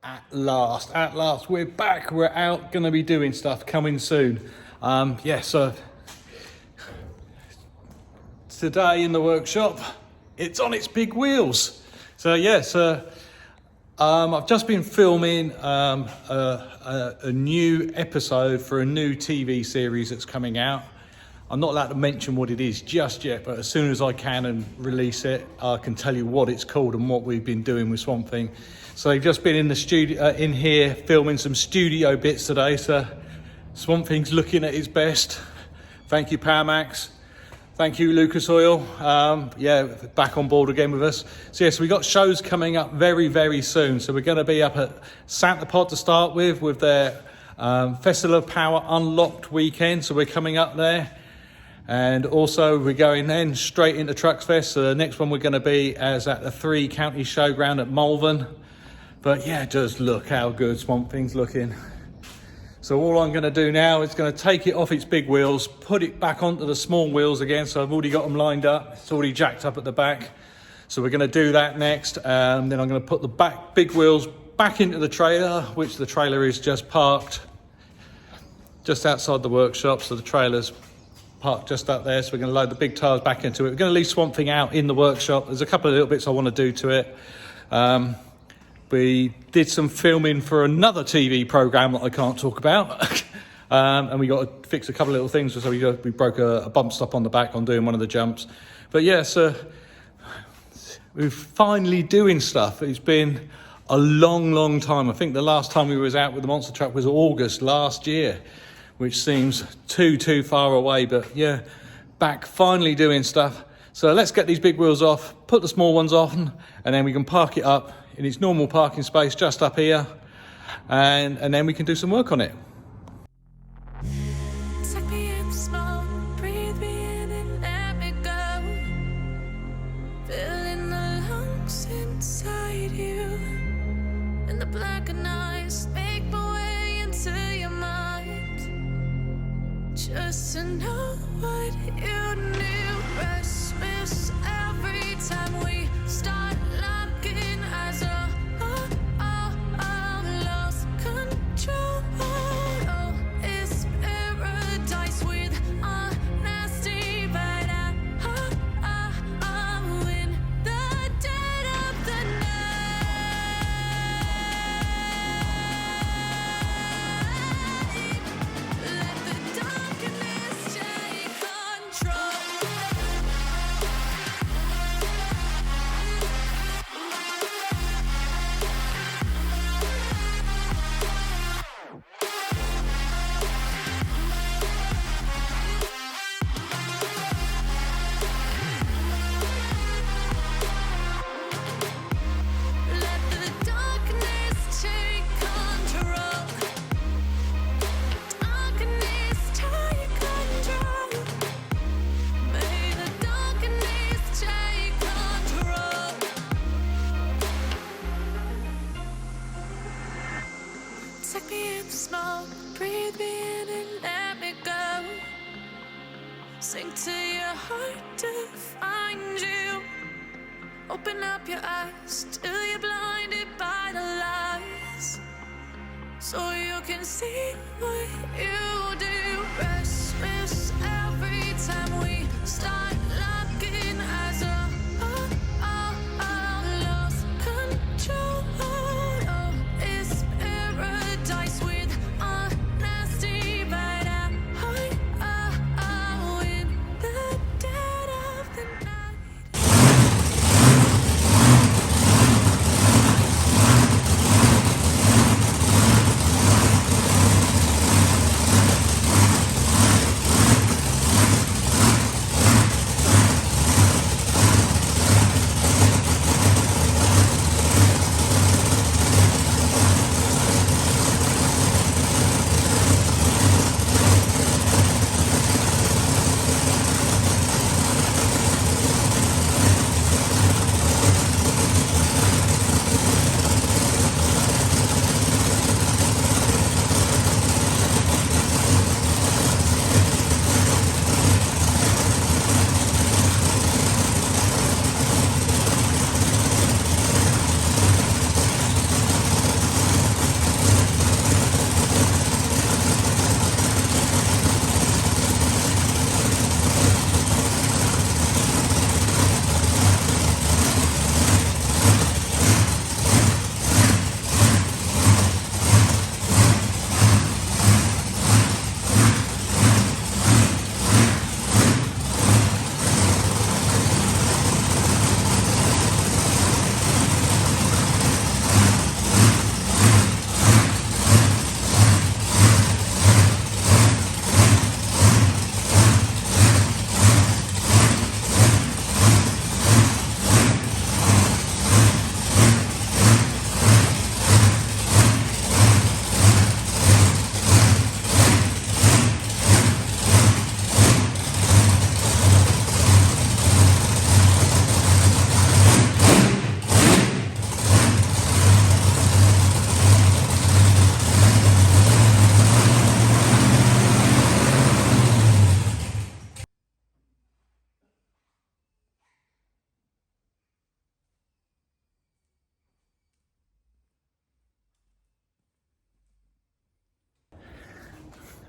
At last, we're back. We're out, going to be doing stuff coming soon. So today in the workshop, it's on its big wheels. I've just been filming a new episode for a new TV series that's coming out. I'm not allowed to mention what it is just yet, but as soon as I can and release it, I can tell you what it's called and what we've been doing with Swamp Thing. So they've just been in the studio, in here, filming some studio bits today. So Swamp Thing's looking at its best. Thank you, Powermax. Thank you, Lucas Oil. Back on board again with us. So we got shows coming up very, very soon. So we're going to be up at Santa Pod to start with their Festival of Power Unlocked weekend. So we're coming up there. And also we're going then straight into Trucks Fest. So the next one we're going to be is at the 3 County Showground at Malvern. But yeah, just look how good Swamp Thing's looking. So all I'm going to do now is going to take it off its big wheels, put it back onto the small wheels again. So I've already got them lined up. It's already jacked up at the back. So we're going to do that next. Then I'm going to put the big wheels back into the trailer, which the trailer is just parked just outside the workshop. So the trailer's parked just up there. So we're going to load the big tyres back into it. We're going to leave Swamp Thing out in the workshop. There's a couple of little bits I want to do to it. We did some filming for another TV programme that I can't talk about. And we got to fix a couple of little things. So we broke a bump stop on the back on doing one of the jumps. But we're finally doing stuff. It's been a long, long time. I think the last time we was out with the monster truck was August last year, which seems too far away. But yeah, back finally doing stuff. So let's get these big wheels off, put the small ones on, and then we can park it up in its normal parking space just up here, and then we can do some work on it. Take me in small, breathe me in and let me go. Filling the lungs inside you, and the blackened eyes make my way into your mind. Just to know what you knew. Restless every time we start locking eyes. Lost control. Oh, it's paradise with honesty, but I'm in the dead of the night. Let the darkness take control. Let the darkness take control. Darkness take control. May the darkness take control. Take me in small, breathe me in and let me go. Sink to your heart to find you. Open up your eyes till you're blinded by the lies, so you can see what you do. Restless every time we start locking eyes. Lost control. Oh, it's paradise with honesty, but I'm in the dead of the night.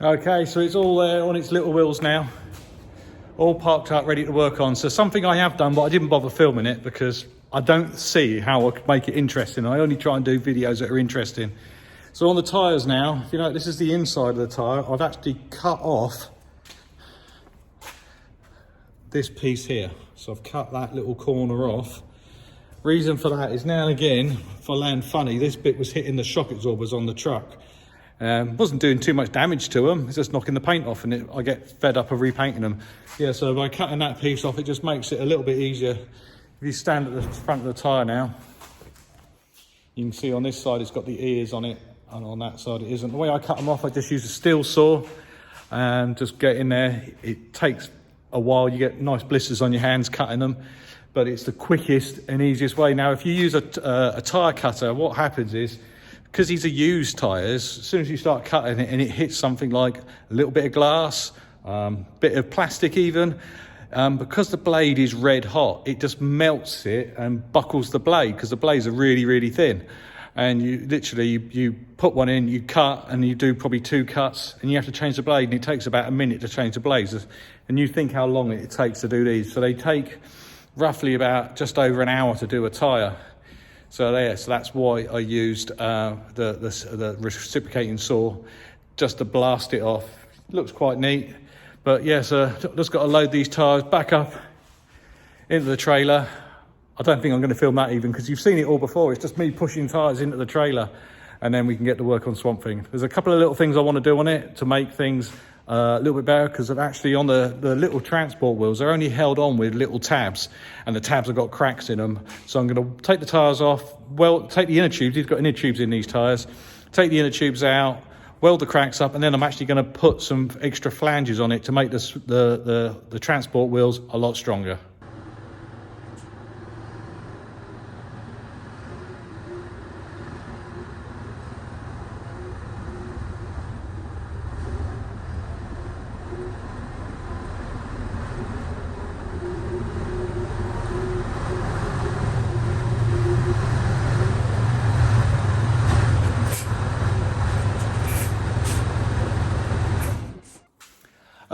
Okay, so it's all there on its little wheels now, all parked up, ready to work on. So something I have done, but I didn't bother filming it because I don't see how I could make it interesting. I only try and do videos that are interesting. So on the tyres now, if you know, this is the inside of the tyre. I've actually cut off this piece here. So I've cut that little corner off. Reason for that is now and again, if I land funny, this bit was hitting the shock absorbers on the truck. Wasn't doing too much damage to them, it's just knocking the paint off, and I get fed up of repainting them. Yeah, so by cutting that piece off, it just makes it a little bit easier. If you stand at the front of the tyre now, you can see on this side it's got the ears on it, and on that side it isn't. The way I cut them off, I just use a steel saw and just get in there. It takes a while, you get nice blisters on your hands cutting them, but it's the quickest and easiest way. Now, if you use a tyre cutter, what happens is, because these are used tyres, as soon as you start cutting it and it hits something like a little bit of glass, bit of plastic even, because the blade is red hot, it just melts it and buckles the blade, because the blades are really, really thin. And you literally, you put one in, you cut, and you do probably 2 cuts, and you have to change the blade, and it takes about a minute to change the blades. And you think how long it takes to do these. So they take roughly about just over an hour to do a tyre. So there, so that's why I used the reciprocating saw just to blast it off. Looks quite neat, but yeah, so just got to load these tyres back up into the trailer. I don't think I'm going to film that even, because you've seen it all before. It's just me pushing tyres into the trailer, and then we can get to work on Swamp Thing. There's a couple of little things I want to do on it to make things a little bit better, because actually on the little transport wheels, they're only held on with little tabs, and the tabs have got cracks in them. So I'm going to take the tyres off, take the inner tubes. These got inner tubes in these tyres. Take the inner tubes out, weld the cracks up, and then I'm actually going to put some extra flanges on it to make the transport wheels a lot stronger.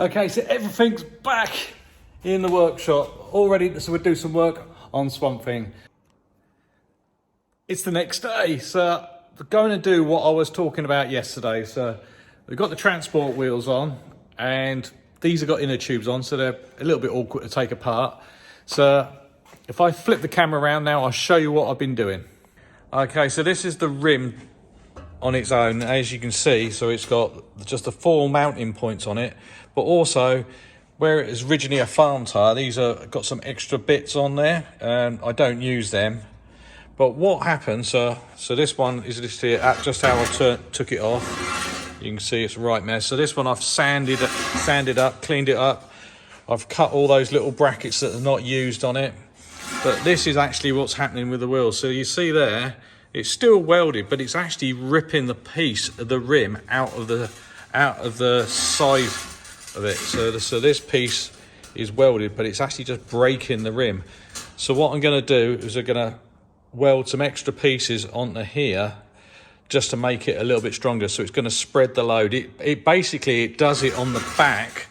Okay, so everything's back in the workshop, all ready, so we'll do some work on Swamp Thing. It's the next day, so we're going to do what I was talking about yesterday. So we've got the transport wheels on, and these have got inner tubes on, so they're a little bit awkward to take apart. So if I flip the camera around now, I'll show you what I've been doing. Okay, so this is the rim on its own, as you can see. So it's got just the 4 mounting points on it, but also where it is originally a farm tyre, these are got some extra bits on there, and I don't use them. But what happens, so this one is just here, just how I took it off. You can see it's a right mess. So this one I've sanded up, cleaned it up. I've cut all those little brackets that are not used on it. But this is actually what's happening with the wheels. So you see there, it's still welded, but it's actually ripping the piece of the rim out of the side of it. So this piece is welded, but it's actually just breaking the rim. So what I'm going to do is I'm going to weld some extra pieces onto here just to make it a little bit stronger. So it's going to spread the load. It basically does it on the back,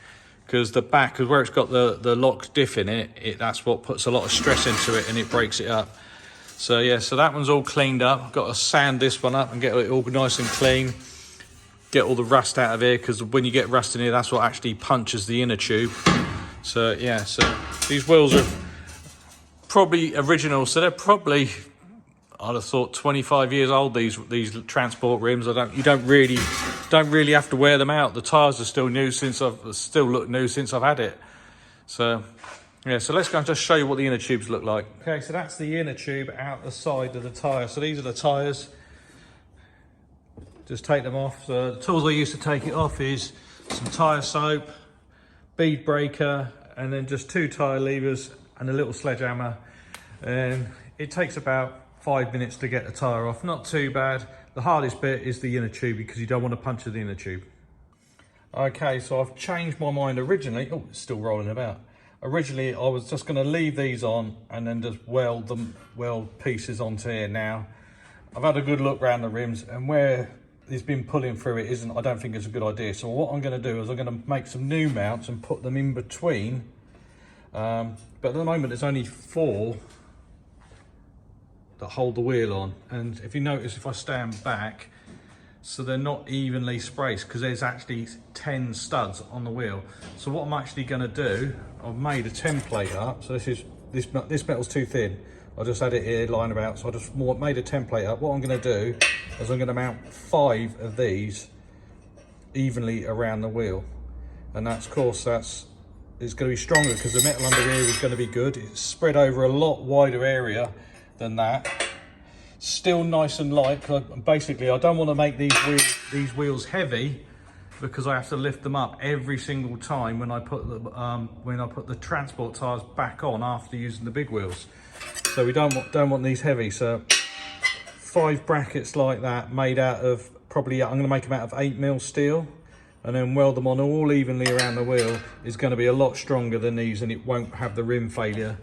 because the back, where it's got the lock diff in it, that's what puts a lot of stress into it, and it breaks it up. So yeah, so that one's all cleaned up. I've got to sand this one up and get it all nice and clean. Get all the rust out of here, because when you get rust in here, that's what actually punches the inner tube. So yeah, so these wheels are probably original. So they're probably, I'd have thought 25 years old, these transport rims. You don't really have to wear them out. The tyres are still new still look new since I've had it. So yeah, so let's go and just show you what the inner tubes look like. Okay, so that's the inner tube out the side of the tyre. So these are the tyres. Just take them off. So the tools I use to take it off is some tyre soap, bead breaker, and then just 2 tyre levers and a little sledgehammer. And it takes about 5 minutes to get the tyre off. Not too bad. The hardest bit is the inner tube, because you don't want to puncture the inner tube. Okay, so I've changed my mind originally. Oh, it's still rolling about. Originally, I was just going to leave these on and then just weld pieces onto here. Now, I've had a good look around the rims, and where has been pulling through it I don't think it's a good idea. So what I'm going to do is I'm going to make some new mounts and put them in between. But at the moment there's only 4 that hold the wheel on, and if you notice, if I stand back, so they're not evenly spaced because there's actually 10 studs on the wheel. So what I'm actually going to do, I've made a template up. So this metal's too thin. I just had it here lying about, so I just made a template up. What I'm going to do is I'm going to mount 5 of these evenly around the wheel, and that's, of course, it's going to be stronger because the metal under here is going to be good. It's spread over a lot wider area than that. Still nice and light. Basically, I don't want to make these wheels heavy because I have to lift them up every single time when I put the transport tires back on after using the big wheels. So we don't want these heavy. So 5 brackets like that, made out of probably, I'm going to make them out of 8mm steel, and then weld them on all evenly around the wheel, is going to be a lot stronger than these, and it won't have the rim failure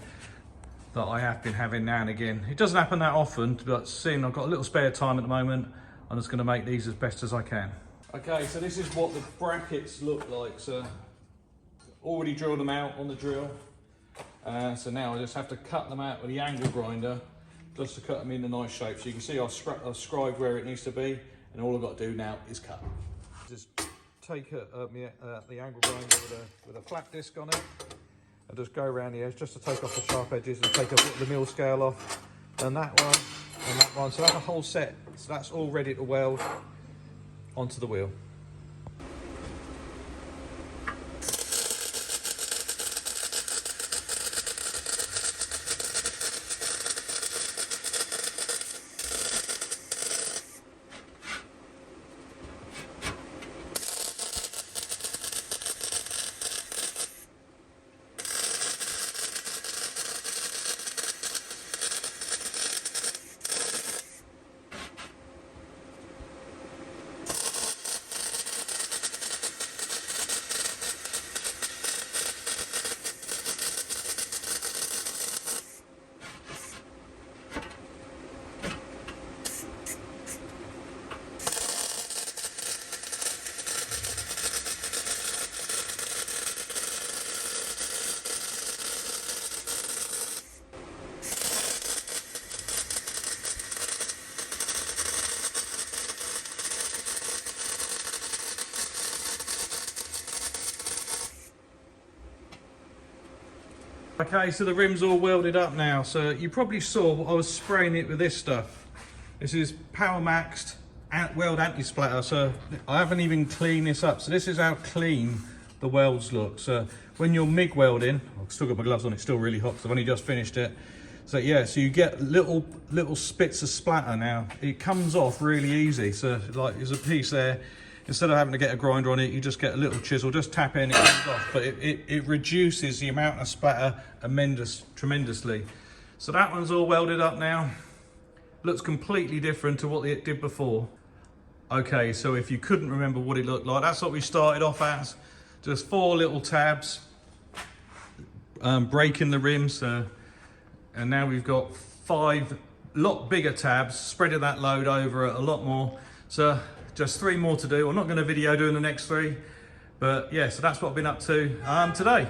that I have been having now and again. It doesn't happen that often, but seeing I've got a little spare time at the moment, I'm just going to make these as best as I can. Okay, so this is what the brackets look like. So already drilled them out on the drill. So now I just have to cut them out with the angle grinder, just to cut them in a nice shape. So you can see I've scribed where it needs to be, and all I've got to do now is cut. Just take the angle grinder with a flat disc on it, and just go around the edge just to take off the sharp edges and take the mill scale off, and that one and that one. So that's a whole set. So that's all ready to weld onto the wheel. Okay, so the rim's all welded up now. So you probably saw I was spraying it with this stuff. This is Power Maxed Weld Anti-Splatter. So I haven't even cleaned this up. So this is how clean the welds look. So when you're MIG welding, I've still got my gloves on, it's still really hot because I've only just finished it. So yeah, so you get little spits of splatter now. It comes off really easy. So like there's a piece there. Instead of having to get a grinder on it, you just get a little chisel, just tap in, it comes off. But it reduces the amount of splatter tremendously. So that one's all welded up now. Looks completely different to what it did before. Okay, so if you couldn't remember what it looked like, that's what we started off as. Just 4 little tabs, breaking the rims. And now we've got 5 lot bigger tabs, spreading that load over a lot more. So just 3 more to do. I'm not going to video doing the next 3, but yeah, so that's what I've been up to today.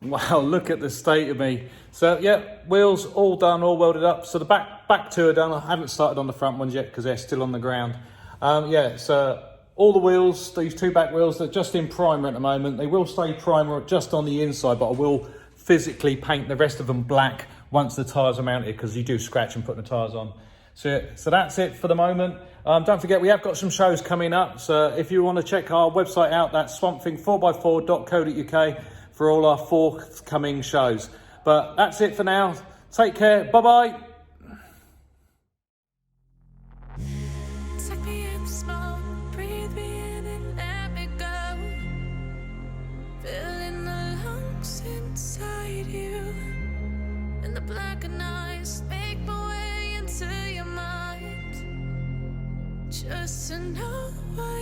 Wow, look at the state of me. So yeah, wheels all done, all welded up. So the back 2 are done. I haven't started on the front ones yet because they're still on the ground. Yeah, so all the wheels, these 2 back wheels, they're just in primer at the moment. They will stay primer just on the inside, but I will physically paint the rest of them black once the tyres are mounted, because you do scratch and put the tyres on. So that's it for the moment. Don't forget, we have got some shows coming up. So if you want to check our website out, that's swampthing4x4.co.uk for all our forthcoming shows. But that's it for now. Take care. Bye-bye. Take me in small, breathe me in and let me go. Filling the lungs inside you, and the blackened eyes make my way into your mind. Just to know why